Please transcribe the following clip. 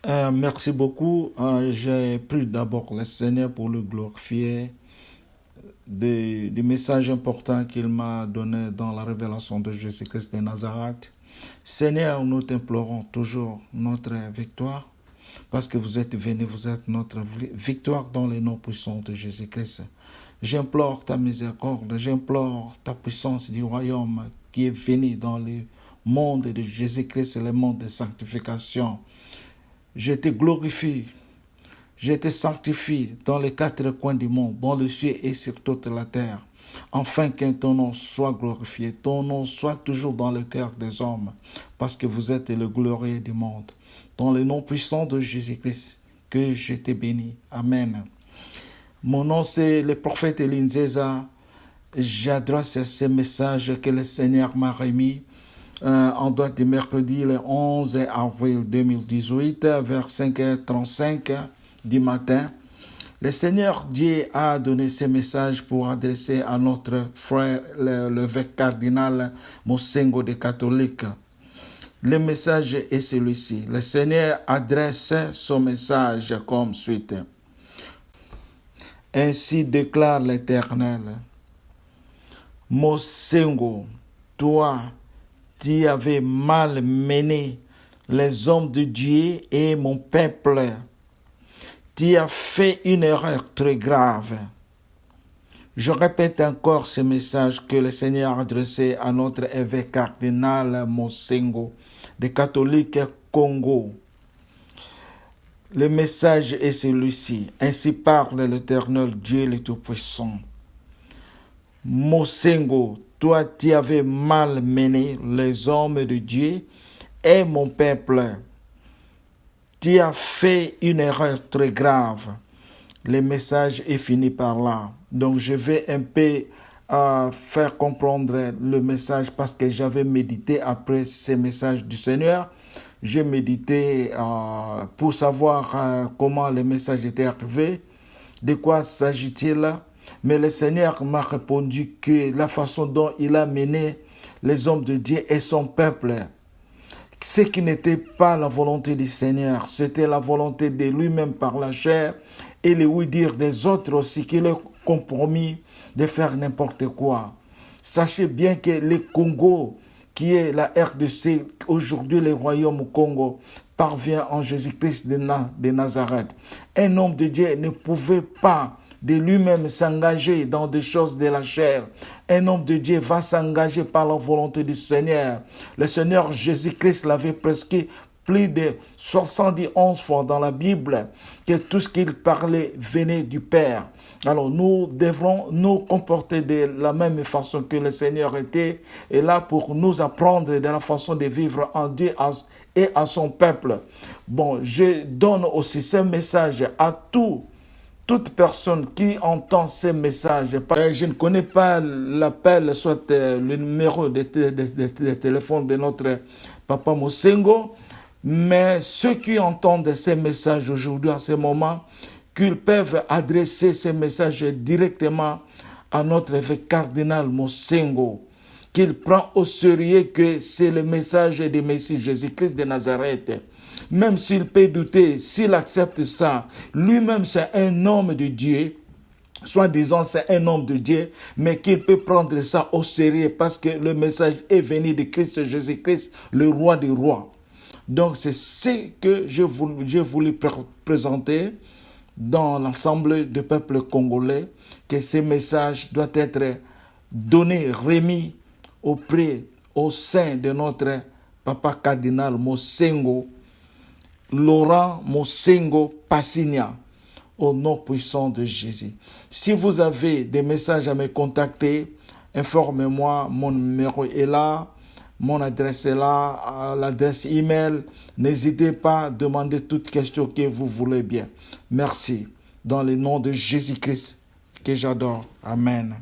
Merci beaucoup. J'ai pris d'abord le Seigneur pour le glorifier des messages importants qu'il m'a donnés dans la révélation de Jésus-Christ de Nazareth. Seigneur, nous t'implorons toujours notre victoire parce que vous êtes venu, vous êtes notre victoire dans les noms puissants de Jésus-Christ. J'implore ta miséricorde, j'implore ta puissance du royaume qui est venu dans le monde de Jésus-Christ, le monde de sanctification. Je te glorifie, je te sanctifie dans les quatre coins du monde, dans le ciel et sur toute la terre, afin que ton nom soit glorifié, ton nom soit toujours dans le cœur des hommes, parce que vous êtes le glorieux du monde. Dans le nom puissant de Jésus-Christ, que je te bénis. Amen. Mon nom, c'est le prophète Elinzeza. J'adresse ces messages que le Seigneur m'a remis en date du mercredi, le 11 avril 2018, vers 5h35 du matin. Le Seigneur Dieu a donné ces messages pour adresser à notre frère, l'évêque cardinal Mosengo des catholiques. Le message est celui-ci. Le Seigneur adresse son message comme suite. Ainsi déclare l'Éternel. Mosengo, toi, tu avais mal mené les hommes de Dieu et mon peuple. Tu as fait une erreur très grave. Je répète encore ce message que le Seigneur a adressé à notre évêque cardinal Mosengo des catholiques Congo. Le message est celui-ci. Ainsi parle l'Éternel Dieu le Tout-Puissant. Mosengo, toi tu avais mal mené les hommes de Dieu et mon peuple. Tu as fait une erreur très grave. Le message est fini par là. Donc je vais un peu faire comprendre le message parce que j'avais médité après ces messages du Seigneur. J'ai médité pour savoir comment le message était arrivé, de quoi s'agit-il. Mais le Seigneur m'a répondu que la façon dont il a mené les hommes de Dieu et son peuple, ce qui n'était pas la volonté du Seigneur, c'était la volonté de lui-même par la chair et le oui-dire des autres aussi qui le compromis de faire n'importe quoi. Sachez bien que le Congo, qui est la RDC, aujourd'hui le royaume Congo, parvient en Jésus-Christ de Nazareth. Un homme de Dieu ne pouvait pas de lui-même s'engager dans des choses de la chair. Un homme de Dieu va s'engager par la volonté du Seigneur. Le Seigneur Jésus-Christ l'avait prescrit plus de 71 fois dans la Bible que tout ce qu'il parlait venait du Père. Alors nous devrons nous comporter de la même façon que le Seigneur était et là pour nous apprendre de la façon de vivre en Dieu et à son peuple. Bon, je donne aussi ce message à toute personne qui entend ces messages. Je ne connais pas l'appel, soit le numéro de téléphone de notre papa Mosengo, mais ceux qui entendent ces messages aujourd'hui, à ce moment, qu'ils peuvent adresser ces messages directement à notre évêque cardinal Mosengo, qu'il prend au sérieux que c'est le message du Messie Jésus-Christ de Nazareth. Même s'il peut douter, s'il accepte ça, lui-même c'est un homme de Dieu, soi-disant c'est un homme de Dieu, mais qu'il peut prendre ça au sérieux parce que le message est venu de Christ Jésus-Christ, le roi des rois. Donc c'est ce que j'ai voulu présenter dans l'ensemble du peuple congolais, que ce message doit être donné, remis au sein de notre papa cardinal Mosengo, Laurent Mosengo Passigna, au nom puissant de Jésus. Si vous avez des messages à me contacter, informez-moi, mon numéro est là, mon adresse est là, l'adresse email. N'hésitez pas à demander toute question que vous voulez bien. Merci. Dans le nom de Jésus-Christ que j'adore. Amen.